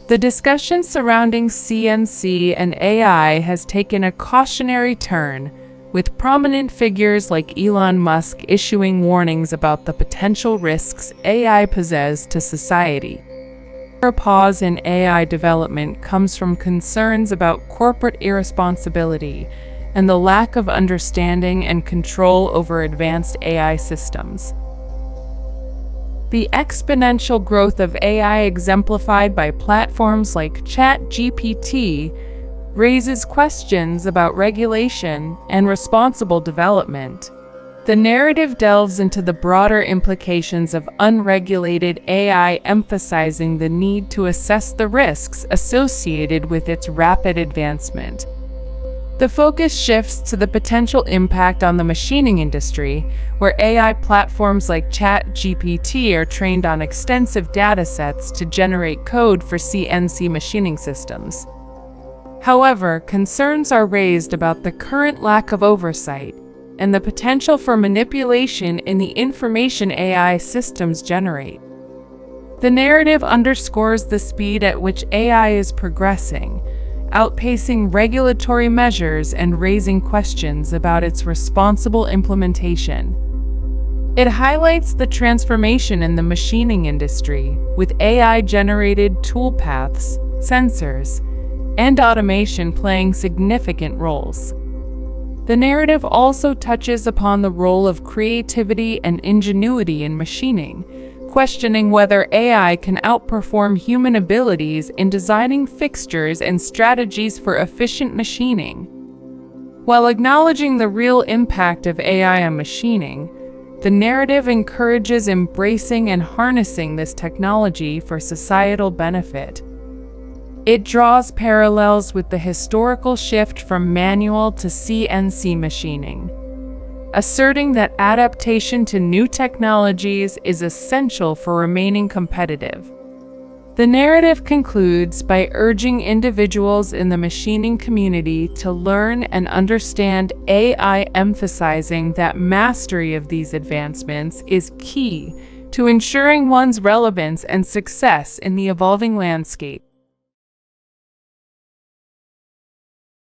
The discussion surrounding CNC and AI has taken a cautionary turn, with prominent figures like Elon Musk issuing warnings about the potential risks AI poses to society. A pause in AI development comes from concerns about corporate irresponsibility and the lack of understanding and control over advanced AI systems. The exponential growth of AI, exemplified by platforms like Chat GPT, raises questions about regulation and responsible development. The narrative delves into the broader implications of unregulated AI, emphasizing the need to assess the risks associated with its rapid advancement. The focus shifts to the potential impact on the machining industry, where AI platforms like Chat GPT are trained on extensive datasets to generate code for CNC machining systems. However, concerns are raised about the current lack of oversight and the potential for manipulation in the information AI systems generate. The narrative underscores the speed at which AI is progressing, outpacing regulatory measures and raising questions about its responsible implementation. It highlights the transformation in the machining industry, with AI-generated toolpaths, sensors, and automation playing significant roles. The narrative also touches upon the role of creativity and ingenuity in machining, questioning whether AI can outperform human abilities in designing fixtures and strategies for efficient machining. While acknowledging the real impact of AI on machining, the narrative encourages embracing and harnessing this technology for societal benefit. It draws parallels with the historical shift from manual to CNC machining, asserting that adaptation to new technologies is essential for remaining competitive. The narrative concludes by urging individuals in the machining community to learn and understand AI, emphasizing that mastery of these advancements is key to ensuring one's relevance and success in the evolving landscape.